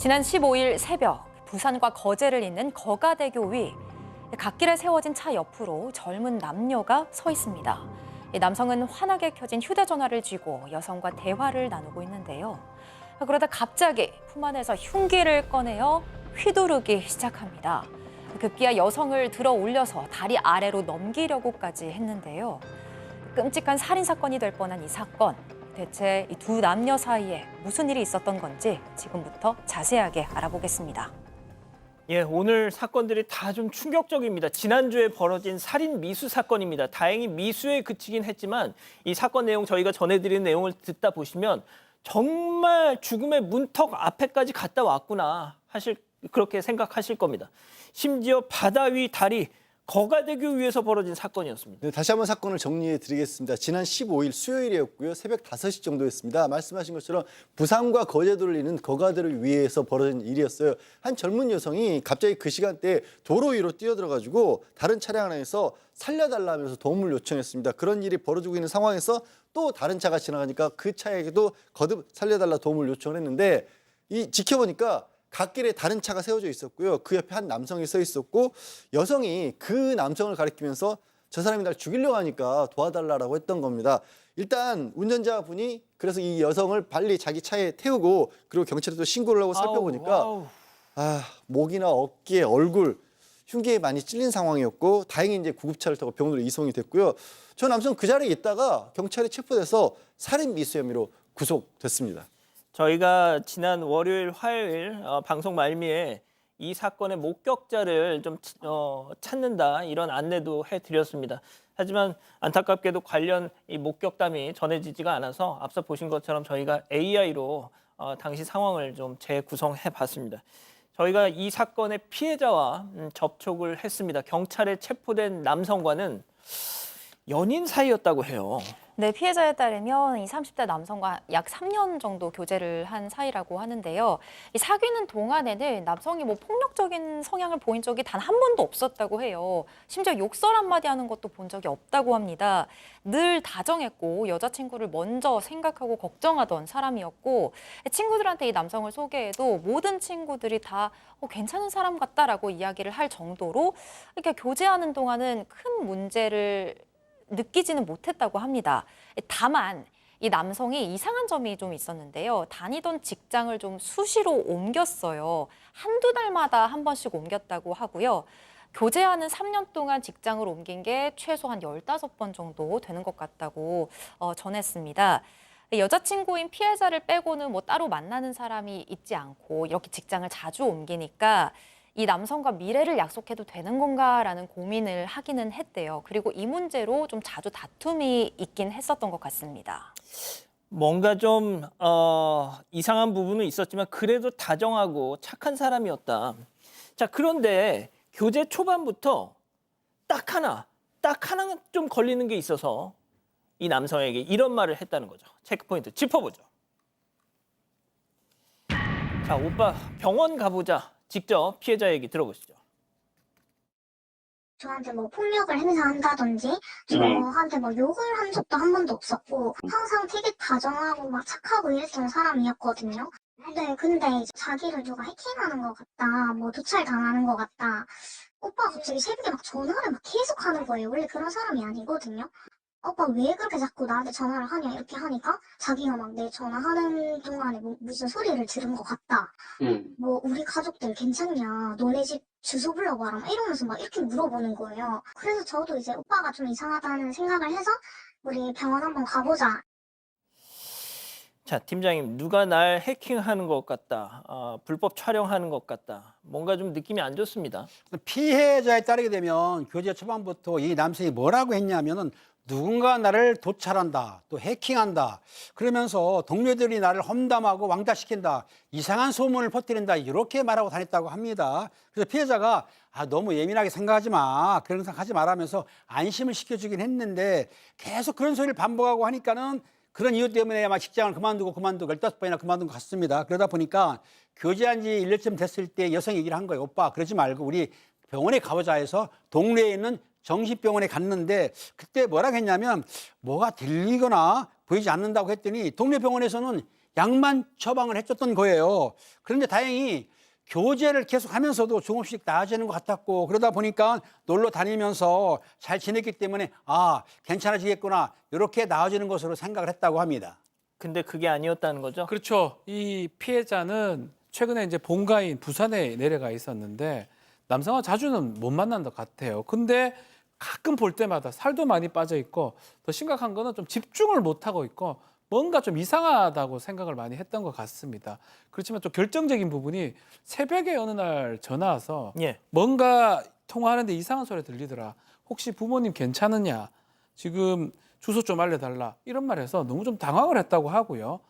지난 15일 새벽 부산과 거제를 잇는 거가대교 위 갓길에 세워진 차 옆으로 젊은 남녀가 서 있습니다. 남성은 환하게 켜진 휴대전화를 쥐고 여성과 대화를 나누고 있는데요. 그러다 갑자기 품 안에서 흉기를 꺼내어 휘두르기 시작합니다. 급기야 여성을 들어 올려서 다리 아래로 넘기려고까지 했는데요. 끔찍한 살인 사건이 될 뻔한 이 사건. 대체 이 두 남녀 사이에 무슨 일이 있었던 건지 지금부터 자세하게 알아보겠습니다. 예, 오늘 사건들이 다 좀 충격적입니다. 지난주에 벌어진 살인 미수 사건입니다. 다행히 미수에 그치긴 했지만 이 사건 내용 저희가 전해드린 내용을 듣다 보시면 정말 죽음의 문턱 앞에까지 갔다 왔구나 그렇게 생각하실 겁니다. 심지어 바다 위 다리 거가대교 위에서 벌어진 사건이었습니다. 네, 다시 한번 사건을 정리해 드리겠습니다. 지난 15일 수요일이었고요. 새벽 5시 정도였습니다. 말씀하신 것처럼 부산과 거제도를 잇는 거가대교 위에서 벌어진 일이었어요. 한 젊은 여성이 갑자기 그 시간대에 도로 위로 뛰어들어가지고 다른 차량 안에서 살려달라면서 도움을 요청했습니다. 그런 일이 벌어지고 있는 상황에서 또 다른 차가 지나가니까 그 차에게도 거듭 살려달라 도움을 요청을 했는데 지켜보니까 갓길에 다른 차가 세워져 있었고요. 그 옆에 한 남성이 서 있었고 여성이 그 남성을 가리키면서 저 사람이 날 죽이려고 하니까 도와달라고 했던 겁니다. 일단 운전자분이 그래서 이 여성을 빨리 자기 차에 태우고 그리고 경찰에 또 신고를 하고 살펴보니까 목이나 어깨, 얼굴 흉기에 많이 찔린 상황이었고 다행히 이제 구급차를 타고 병원으로 이송이 됐고요. 저 남성 그 자리에 있다가 경찰에 체포돼서 살인 미수 혐의로 구속됐습니다. 저희가 지난 월요일, 화요일 방송 말미에 이 사건의 목격자를 좀 찾는다 이런 안내도 해드렸습니다. 하지만 안타깝게도 관련 이 목격담이 전해지지가 않아서 앞서 보신 것처럼 저희가 AI로 당시 상황을 좀 재구성해봤습니다. 저희가 이 사건의 피해자와 접촉을 했습니다. 경찰에 체포된 남성과는 연인 사이였다고 해요. 네, 피해자에 따르면 이 30대 남성과 약 3년 정도 교제를 한 사이라고 하는데요. 이 사귀는 동안에는 남성이 폭력적인 성향을 보인 적이 단 한 번도 없었다고 해요. 심지어 욕설 한마디 하는 것도 본 적이 없다고 합니다. 늘 다정했고 여자친구를 먼저 생각하고 걱정하던 사람이었고 친구들한테 이 남성을 소개해도 모든 친구들이 다 괜찮은 사람 같다라고 이야기를 할 정도로 이렇게 교제하는 동안은 큰 문제를 느끼지는 못했다고 합니다. 다만 이 남성이 이상한 점이 좀 있었는데요. 다니던 직장을 좀 수시로 옮겼어요. 한두 달마다 한 번씩 옮겼다고 하고요. 교제하는 3년 동안 직장을 옮긴 게 최소 한 15번 정도 되는 것 같다고 전했습니다. 여자친구인 피해자를 빼고는 따로 만나는 사람이 있지 않고 이렇게 직장을 자주 옮기니까 이 남성과 미래를 약속해도 되는 건가라는 고민을 하기는 했대요. 그리고 이 문제로 좀 자주 다툼이 있긴 했었던 것 같습니다. 뭔가 좀 이상한 부분은 있었지만 그래도 다정하고 착한 사람이었다. 자, 그런데 교제 초반부터 딱 하나 좀 걸리는 게 있어서 이 남성에게 이런 말을 했다는 거죠. 체크포인트 짚어보죠. 자, 오빠 병원 가보자. 직접 피해자 얘기 들어보시죠. 저한테 폭력을 행사한다든지 저한테 욕을 한 적도 한 번도 없었고 항상 되게 다정하고 착하고 이랬던 사람이었거든요. 네, 근데 이제 자기를 누가 해킹하는 것 같다, 도찰 당하는 것 같다. 오빠가 갑자기 새벽에 전화를 계속 하는 거예요. 원래 그런 사람이 아니거든요. 오빠 왜 그렇게 자꾸 나한테 전화를 하냐 이렇게 하니까 자기가 내 전화하는 동안에 무슨 소리를 들은 것 같다. 우리 가족들 괜찮냐? 너네 집 주소 불러봐라. 이러면서 이렇게 물어보는 거예요. 그래서 저도 이제 오빠가 좀 이상하다는 생각을 해서 우리 병원 한번 가보자. 자, 팀장님, 누가 날 해킹하는 것 같다. 불법 촬영하는 것 같다. 뭔가 좀 느낌이 안 좋습니다. 피해자에 따르게 되면 교제 초반부터 이 남성이 뭐라고 했냐면은 누군가 나를 도찰한다, 또 해킹한다. 그러면서 동료들이 나를 험담하고 왕따시킨다. 이상한 소문을 퍼뜨린다. 이렇게 말하고 다녔다고 합니다. 그래서 피해자가 너무 예민하게 생각하지 마. 그런 생각하지 말라면서 안심을 시켜주긴 했는데 계속 그런 소리를 반복하고 하니까는 그런 이유 때문에 직장을 그만두고 15번이나 그만두고 갔습니다. 그러다 보니까 교제한 지 1년쯤 됐을 때 여성이 얘기를 한 거예요. 오빠 그러지 말고 우리 병원에 가보자 해서 동네에 있는 정신병원에 갔는데 그때 뭐라고 했냐면 뭐가 들리거나 보이지 않는다고 했더니 동네 병원에서는 약만 처방을 해줬던 거예요. 그런데 다행히 교제를 계속하면서도 조금씩 나아지는 것 같았고 그러다 보니까 놀러 다니면서 잘 지냈기 때문에 아 괜찮아지겠구나 이렇게 나아지는 것으로 생각을 했다고 합니다. 근데 그게 아니었다는 거죠? 그렇죠. 이 피해자는 최근에 이제 본가인 부산에 내려가 있었는데 남성과 자주는 못 만난 것 같아요. 근데 가끔 볼 때마다 살도 많이 빠져 있고 더 심각한 거는 좀 집중을 못 하고 있고 뭔가 좀 이상하다고 생각을 많이 했던 것 같습니다. 그렇지만 좀 결정적인 부분이 새벽에 어느 날 전화 와서 예. 뭔가 통화하는데 이상한 소리 들리더라. 혹시 부모님 괜찮으냐? 지금 주소 좀 알려달라. 이런 말해서 너무 좀 당황을 했다고 하고요.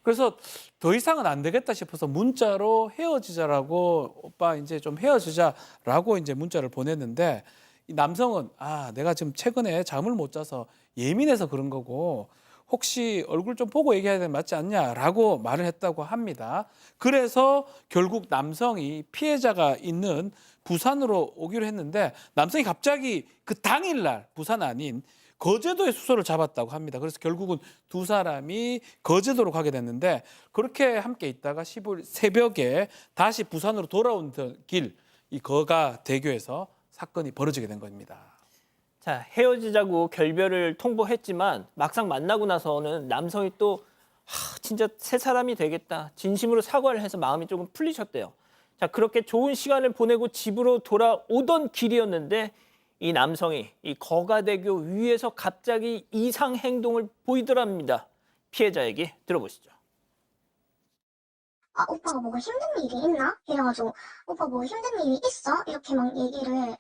그래서 더 이상은 안 되겠다 싶어서 문자로 헤어지자라고 오빠 이제 좀 헤어지자라고 이제 문자를 보냈는데 이 남성은 아 내가 지금 최근에 잠을 못 자서 예민해서 그런 거고 혹시 얼굴 좀 보고 얘기해야 되는 맞지 않냐라고 말을 했다고 합니다. 그래서 결국 남성이 피해자가 있는 부산으로 오기로 했는데 남성이 갑자기 그 당일날 부산 아닌 거제도에 수소를 잡았다고 합니다. 그래서 결국은 두 사람이 거제도로 가게 됐는데 그렇게 함께 있다가 15일 새벽에 다시 부산으로 돌아온 길 이 거가대교에서 사건이 벌어지게 된 겁니다. 자, 헤어지자고 결별을 통보했지만 막상 만나고 나서는 남성이 또 진짜 새 사람이 되겠다. 진심으로 사과를 해서 마음이 조금 풀리셨대요. 자, 그렇게 좋은 시간을 보내고 집으로 돌아오던 길이었는데 이 남성이 이 거가대교 위에서 갑자기 이상 행동을 보이더랍니다. 피해자 얘기 들어보시죠. 아, 오빠가 뭐가 힘든 일이 있나? 이래가지고, 오빠 뭐 힘든 일이 있어? 이렇게 막 얘기를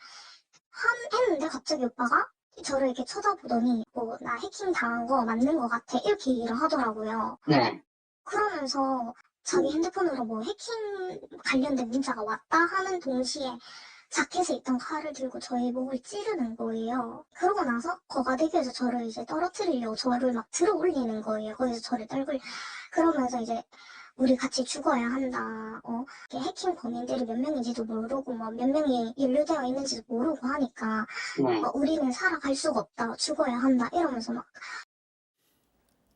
했는데 갑자기 오빠가 저를 이렇게 쳐다보더니, 뭐, 나 해킹 당한 거 맞는 거 같아. 이렇게 얘기를 하더라고요. 네. 그러면서 자기 핸드폰으로 뭐 해킹 관련된 문자가 왔다 하는 동시에 자켓에 있던 칼을 들고 저의 목을 찌르는 거예요. 그러고 나서 거가대교에서 저를 이제 떨어뜨리려고 저를 막 들어 올리는 거예요. 거기서 저를 떨굴 그러면서 이제 우리 같이 죽어야 한다. 이게 해킹 범인들이 몇 명인지도 모르고 뭐 몇 명이 연루되어 있는지도 모르고 하니까 네. 우리는 살아갈 수가 없다. 죽어야 한다. 이러면서 막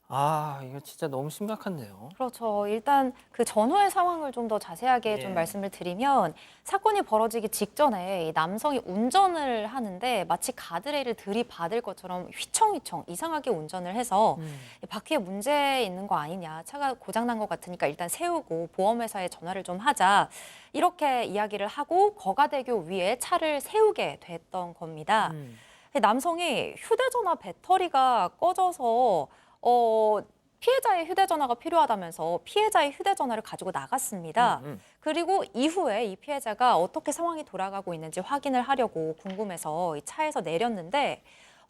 아, 이거 진짜 너무 심각한데요. 그렇죠. 일단 그 전후의 상황을 좀 더 자세하게 예. 좀 말씀을 드리면 사건이 벌어지기 직전에 이 남성이 운전을 하는데 마치 가드레일을 들이받을 것처럼 휘청휘청 이상하게 운전을 해서 이 바퀴에 문제 있는 거 아니냐, 차가 고장난 것 같으니까 일단 세우고 보험회사에 전화를 좀 하자 이렇게 이야기를 하고 거가대교 위에 차를 세우게 됐던 겁니다. 이 남성이 휴대전화 배터리가 꺼져서 피해자의 휴대전화가 필요하다면서 피해자의 휴대전화를 가지고 나갔습니다. 그리고 이후에 이 피해자가 어떻게 상황이 돌아가고 있는지 확인을 하려고 궁금해서 이 차에서 내렸는데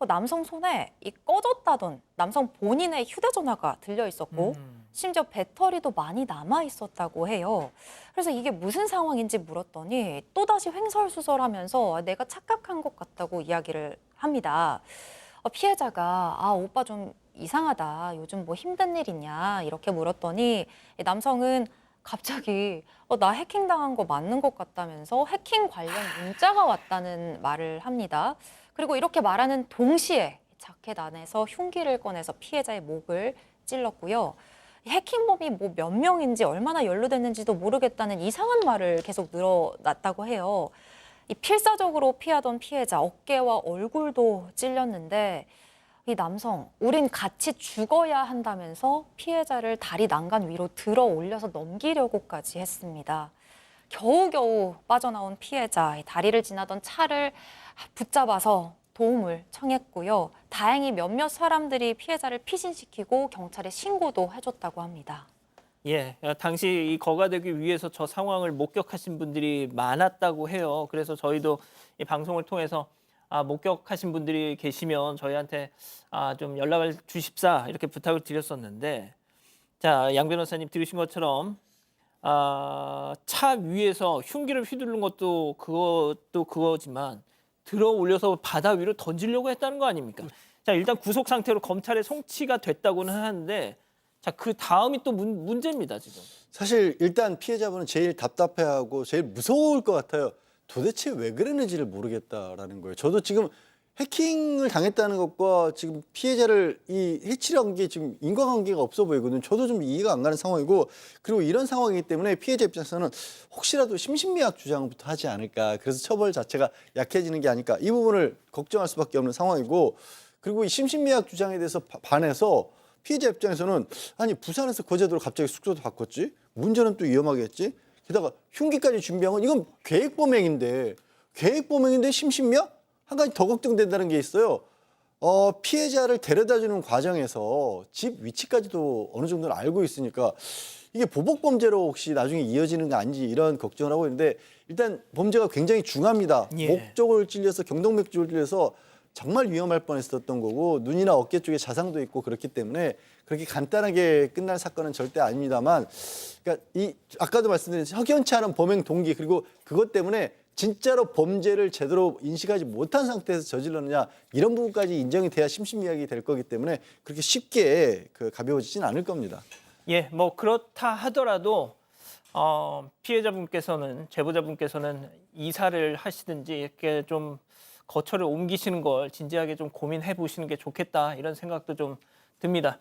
남성 손에 이 꺼졌다던 남성 본인의 휴대전화가 들려 있었고 심지어 배터리도 많이 남아 있었다고 해요. 그래서 이게 무슨 상황인지 물었더니 또다시 횡설수설하면서 내가 착각한 것 같다고 이야기를 합니다. 피해자가 오빠 좀 이상하다. 요즘 뭐 힘든 일 있냐? 이렇게 물었더니 남성은 갑자기 나 해킹당한 거 맞는 것 같다면서 해킹 관련 문자가 왔다는 말을 합니다. 그리고 이렇게 말하는 동시에 자켓 안에서 흉기를 꺼내서 피해자의 목을 찔렀고요. 해킹범이 뭐 몇 명인지 얼마나 연루됐는지도 모르겠다는 이상한 말을 계속 늘어놨다고 해요. 이 필사적으로 피하던 피해자 어깨와 얼굴도 찔렸는데 이 남성, 우린 같이 죽어야 한다면서 피해자를 다리 난간 위로 들어 올려서 넘기려고까지 했습니다. 겨우겨우 빠져나온 피해자, 다리를 지나던 차를 붙잡아서 도움을 청했고요. 다행히 몇몇 사람들이 피해자를 피신시키고 경찰에 신고도 해줬다고 합니다. 예, 당시 이 거가대교 위에서 저 상황을 목격하신 분들이 많았다고 해요. 그래서 저희도 이 방송을 통해서 목격하신 분들이 계시면 저희한테 좀 연락을 주십사 이렇게 부탁을 드렸었는데, 자, 양 변호사님 들으신 것처럼 차 위에서 흉기를 휘두르는 것도 그거지만 들어 올려서 바다 위로 던지려고 했다는 거 아닙니까? 자, 일단 구속 상태로 검찰에 송치가 됐다고는 하는데, 자, 그 다음이 또 문제입니다, 지금. 사실 일단 피해자분은 제일 답답해하고 제일 무서울 것 같아요. 도대체 왜 그랬는지를 모르겠다라는 거예요. 저도 지금 해킹을 당했다는 것과 지금 피해자를 이 해치려는 게 지금 인과관계가 없어 보이거든요. 저도 좀 이해가 안 가는 상황이고, 그리고 이런 상황이기 때문에 피해자 입장에서는 혹시라도 심신미약 주장부터 하지 않을까, 그래서 처벌 자체가 약해지는 게 아닐까, 이 부분을 걱정할 수밖에 없는 상황이고, 그리고 이 심신미약 주장에 대해서 반해서 피해자 입장에서는 아니 부산에서 거제도로 갑자기 숙소도 바꿨지, 운전은 또 위험하겠지, 게다가 흉기까지 준비한 건 이건 계획범행인데 심신미약? 한 가지 더 걱정된다는 게 있어요. 피해자를 데려다주는 과정에서 집 위치까지도 어느 정도는 알고 있으니까 이게 보복범죄로 혹시 나중에 이어지는 거 아닌지 이런 걱정을 하고 있는데, 일단 범죄가 굉장히 중합니다. 예. 목 쪽을 찔려서 경동맥 쪽을 찔려서 정말 위험할 뻔했었던 거고, 눈이나 어깨 쪽에 자상도 있고 그렇기 때문에 그렇게 간단하게 끝날 사건은 절대 아닙니다만, 그러니까 이 아까도 말씀드린 석연치 않은 범행 동기, 그리고 그것 때문에 진짜로 범죄를 제대로 인식하지 못한 상태에서 저질렀느냐, 이런 부분까지 인정이 돼야 심신미약이 될 거기 때문에 그렇게 쉽게 가벼워지진 않을 겁니다. 예, 뭐 그렇다 하더라도 피해자분께서는, 제보자분께서는 이사를 하시든지 이렇게 좀 거처를 옮기시는 걸 진지하게 좀 고민해 보시는 게 좋겠다, 이런 생각도 좀 듭니다.